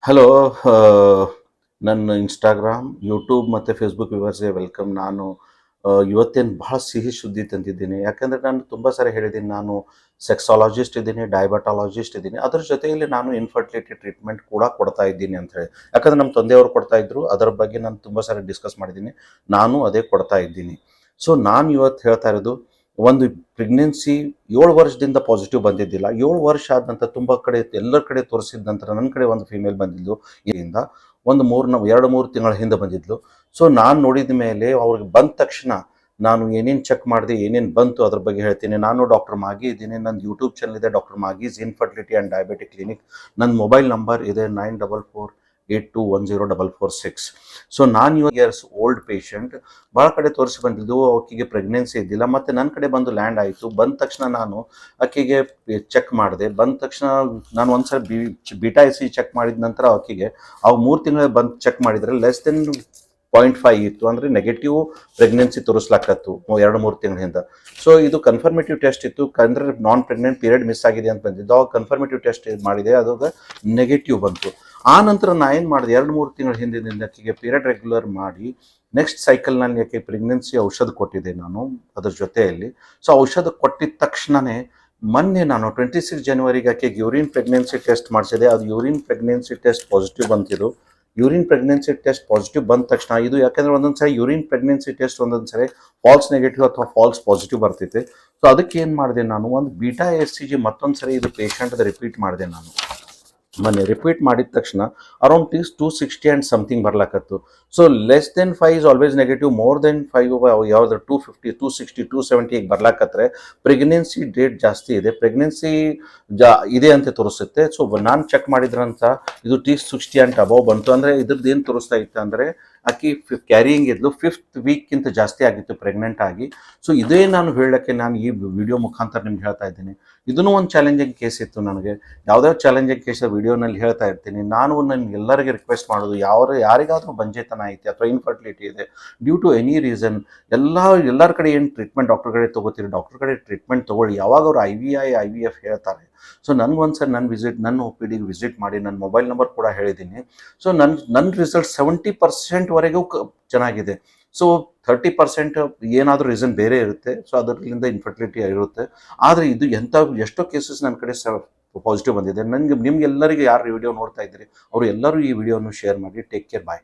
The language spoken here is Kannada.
ಹಲೋ. ನನ್ನ ಇನ್ಸ್ಟಾಗ್ರಾಮ್, ಯೂಟ್ಯೂಬ್ ಮತ್ತು ಫೇಸ್ಬುಕ್ ವ್ಯೂವರ್ಸ್ಗೆ ವೆಲ್ಕಮ್. ನಾನು ಇವತ್ತೇನು ಭಾಳ ಸಿಹಿ ಸುದ್ದಿ ತಂದಿದ್ದೀನಿ. ಯಾಕಂದರೆ ನಾನು ತುಂಬ ಸಾರಿ ಹೇಳಿದ್ದೀನಿ, ನಾನು ಸೆಕ್ಸಾಲಜಿಸ್ಟ್ ಇದ್ದೀನಿ, ಡಯಾಬಟಾಲಜಿಸ್ಟ್ ಇದ್ದೀನಿ. ಅದ್ರ ಜೊತೆಯಲ್ಲಿ ನಾನು ಇನ್ಫರ್ಟಿಲಿಟಿ ಟ್ರೀಟ್ಮೆಂಟ್ ಕೂಡ ಕೊಡ್ತಾ ಇದ್ದೀನಿ ಅಂತ ಹೇಳಿ. ಯಾಕಂದರೆ ನಮ್ಮ ತಂದೆಯವರು ಕೊಡ್ತಾ ಇದ್ರು, ಅದರ ಬಗ್ಗೆ ನಾನು ತುಂಬ ಸಾರಿ ಡಿಸ್ಕಸ್ ಮಾಡಿದ್ದೀನಿ. ನಾನು ಅದೇ ಕೊಡ್ತಾ ಇದ್ದೀನಿ. ಸೊ ನಾನು ಇವತ್ತು ಹೇಳ್ತಾ ಇರೋದು, ಒಂದು ಪ್ರೆಗ್ನೆನ್ಸಿ 7 ವರ್ಷದಿಂದ ಪಾಸಿಟಿವ್ ಬಂದಿದ್ದಿಲ್ಲ. 7 ವರ್ಷ ಆದ ನಂತರ ತುಂಬ ಕಡೆ ಎಲ್ಲರ ಕಡೆ ತೋರಿಸಿದ ನಂತರ ನನ್ನ ಕಡೆ ಒಂದು ಫೀಮೇಲ್ ಬಂದಿದ್ದು. ಇದರಿಂದ ಒಂದು 2-3 ತಿಂಗಳ ಹಿಂದೆ ಬಂದಿದ್ಲು. ಸೊ ನಾನು ನೋಡಿದ ಮೇಲೆ ಅವ್ರಿಗೆ ಬಂದ ತಕ್ಷಣ ನಾನು ಏನೇನು ಚೆಕ್ ಮಾಡಿದೆ, ಏನೇನು ಬಂತು ಅದ್ರ ಬಗ್ಗೆ ಹೇಳ್ತೀನಿ. ನಾನು ಡಾಕ್ಟರ್ ಮಾಗಿ ಇದ್ದೀನಿ. ನನ್ನ ಯೂಟ್ಯೂಬ್ ಚಾನಲ್ ಇದೆ, doctor Magi's infertility and diabetic clinic. ನನ್ನ ಮೊಬೈಲ್ ನಂಬರ್ ಇದೆ 9448210446. ಸೊ ನಾನು ಇಯರ್ಸ್ ಓಲ್ಡ್ ಪೇಷಂಟ್. ಭಾಳ ಕಡೆ ತೋರಿಸಿ ಬಂದಿದ್ದು, ಆಕೆಗೆ ಪ್ರೆಗ್ನೆನ್ಸಿ ಇದ್ದಿಲ್ಲ. ಮತ್ತು ನನ್ನ ಕಡೆ ಬಂದು ಲ್ಯಾಂಡ್ ಆಯಿತು. ಬಂದ ತಕ್ಷಣ ನಾನು ಆಕೆಗೆ ಚೆಕ್ ಮಾಡಿದೆ. ಬಂದ ತಕ್ಷಣ ನಾನು ಒಂದ್ಸಲ ಬೀಟಾ ಎಸ್ ಸಿ ಚೆಕ್ ಮಾಡಿದ ನಂತರ ಆಕೆಗೆ ಅವು 3 ತಿಂಗಳ ಬಂದು ಚೆಕ್ ಮಾಡಿದರೆ ಲೆಸ್ ದೆನ್ 0.5 ಇತ್ತು. ಅಂದರೆ ನೆಗೆಟಿವ್ ಪ್ರೆಗ್ನೆನ್ಸಿ ತೋರಿಸ್ಲಾಕತ್ತು 2-3 ತಿಂಗಳಿಂದ. ಸೊ ಇದು ಕನ್ಫರ್ಮೇಟಿವ್ ಟೆಸ್ಟ್ ಇತ್ತು. ಅಂದರೆ ನಾನ್ ಪ್ರೆಗ್ನೆಂಟ್ ಪೀರಿಯಡ್ ಮಿಸ್ ಆಗಿದೆ ಅಂತ ಬಂದಿದ್ದು. ಅವಾಗ ಕನ್ಫರ್ಮೇಟಿವ್ ಟೆಸ್ಟ್ ಮಾಡಿದೆ, ಅದಾಗ ನೆಗೆಟಿವ್ ಬಂತು. ಆ ನಂತರ ನಾ ಏನು ಮಾಡಿದೆ, 2-3 ತಿಂಗಳ ಹಿಂದಿನಿಂದ ಆಕೆಗೆ ಪೀರಿಯಡ್ ರೆಗ್ಯುಲರ್ ಮಾಡಿ ನೆಕ್ಸ್ಟ್ ಸೈಕಲ್ನಲ್ಲಿ ಆಕೆ ಪ್ರೆಗ್ನೆನ್ಸಿ ಔಷಧ ಕೊಟ್ಟಿದ್ದೆ ನಾನು ಅದ್ರ ಜೊತೆಯಲ್ಲಿ. ಸೊ ಔಷಧ ಕೊಟ್ಟಿದ್ದ ತಕ್ಷಣವೇ ಮೊನ್ನೆ ನಾನು 26 ಜನವರಿಗೆ ಆಕೆಗೆ ಯೂರಿನ್ ಪ್ರೆಗ್ನೆನ್ಸಿ ಟೆಸ್ಟ್ ಮಾಡಿಸಿದೆ. ಅದು ಯೂರಿನ್ ಪ್ರೆಗ್ನೆನ್ಸಿ ಟೆಸ್ಟ್ ಪಾಸಿಟಿವ್ ಬಂತಿದ್ದು. ಯೂರಿನ್ ಪ್ರೆಗ್ನೆನ್ಸಿ ಟೆಸ್ಟ್ ಪಾಸಿಟಿವ್ ಬಂದ ತಕ್ಷಣ ಇದು, ಯಾಕೆಂದರೆ ಒಂದೊಂದು ಸರಿ ಯೂರಿನ್ ಪ್ರೆಗ್ನೆನ್ಸಿ ಟೆಸ್ಟ್ ಒಂದೊಂದು ಸರಿ ಫಾಲ್ಸ್ ನೆಗೆಟಿವ್ ಅಥವಾ ಫಾಲ್ಸ್ ಪಾಸಿಟಿವ್ ಬರ್ತೈತೆ. ಸೊ ಅದಕ್ಕೆ ಏನು ಮಾಡಿದೆ, ನಾನು ಒಂದು ಬೀಟಾ ಎಸ್ ಸಿ ಜಿ ಮತ್ತೊಂದು ಸರಿ ಇದು ಪೇಷಂಟ್ದು ರಿಪೀಟ್ ಮಾಡಿದೆ. ನಾನು ಮೊನ್ನೆ ರಿಪೀಟ್ ಮಾಡಿದ ತಕ್ಷಣ ಅರೌಂಡ್ 260 ಆ್ಯಂಡ್ ಸಮಥಿಂಗ್ ಬರ್ಲಾಕತ್ತು. So less than 5 is always negative, more than 5 ಯಾವ್ದು 250, 260, 270 ಈಗ ಬರ್ಲಾಕತ್ರೆ ಪ್ರೆಗ್ನೆನ್ಸಿ ಡೇಟ್ ಜಾಸ್ತಿ ಇದೆ, ಪ್ರೆಗ್ನೆನ್ಸಿ ಇದೆ ಅಂತ ತೋರಿಸುತ್ತೆ. ಸೊ ನಾನು ಚೆಕ್ ಮಾಡಿದ್ರಂತ ಇದು 260 ಆ್ಯಂಡ್ ಅಬೌವ್ ಬಂತು. ಅಂದರೆ ಇದ್ರದ್ದು ಏನು ತೋರಿಸ್ತಾ ಇತ್ತು ಅಂದರೆ ಆಕೆ ಕ್ಯಾರಿಯಿಂಗ್ ಇದ್ಲು 5th ವೀಕ್ಕಿಂತ ಜಾಸ್ತಿ ಆಗಿತ್ತು ಪ್ರೆಗ್ನೆಂಟ್ ಆಗಿ. ಸೊ ಇದೇ ನಾನು ಹೇಳೋಕ್ಕೆ ನಾನು ಈ ವಿಡಿಯೋ ಮುಖಾಂತರ ನಿಮ್ಗೆ ಹೇಳ್ತಾ ಇದ್ದೀನಿ. ಇದೂ ಒಂದು ಚಾಲೆಂಜಿಂಗ್ ಕೇಸ್ ಇತ್ತು ನನಗೆ. ಯಾವುದಾದ್ರು ಚಾಲೆಂಜಿಂಗ್ ಕೇಸ್ ವಿಡಿಯೋನಲ್ಲಿ ಹೇಳ್ತಾ ಇರ್ತೀನಿ. ನಾನು ಎಲ್ಲರಿಗೆ ರಿಕ್ವೆಸ್ಟ್ ಮಾಡೋದು, ಯಾರಿಗಾದರೂ ಬಂಜೆತನ ಐತೆ ಅಥವಾ ಇನ್ಫರ್ಟಿಲಿಟಿ ಇದೆ ಡ್ಯೂ ಟು ಎನಿ ರೀಸನ್, ಎಲ್ಲರ ಕಡೆ ಏನು ಟ್ರೀಟ್ಮೆಂಟ್ ಡಾಕ್ಟರ್ ಕಡೆ ತೊಗೋತೀರಿ, ಡಾಕ್ಟರ್ ಕಡೆ ಟ್ರೀಟ್ಮೆಂಟ್ ತೊಗೊಳ್ಳಿ. ಯಾವಾಗ ಅವರು IVF ಹೇಳ್ತಾರೆ, ಸೊ ನನಗೊಂದ್ಸರಿ ನನ್ನ ಒ ಪಿ ಡಿಗೆ ವಿಸಿಟ್ ಮಾಡಿ. ನನ್ನ ಮೊಬೈಲ್ ನಂಬರ್ ಕೂಡ ಹೇಳಿದ್ದೀನಿ. ಸೊ ನನ್ನ ರಿಸಲ್ಟ್ 70%ವರೆಗೂ ಚೆನ್ನಾಗಿದೆ. ಸೊ 30% ಏನಾದರೂ ರೀಸನ್ ಬೇರೆ ಇರುತ್ತೆ. ಸೊ ಅದರಿಂದ ಇನ್ಫರ್ಟಿಲಿಟಿ ಇರುತ್ತೆ. ಆದರೆ ಇದು ಎಷ್ಟೋ ಕೇಸಸ್ ನನ್ನ ಕಡೆ ಪಾಸಿಟಿವ್ ಬಂದಿದೆ. ನಿಮ್ಗೆಲ್ಲರಿಗೂ ಯಾರು ವಿಡಿಯೋ ನೋಡ್ತಾ ಇದ್ದೀರಿ ಅವರು ಎಲ್ಲರೂ ಈ ವಿಡಿಯೋವನ್ನು ಶೇರ್ ಮಾಡಿ. ಟೇಕ್ ಕೇರ್, ಬಾಯ್.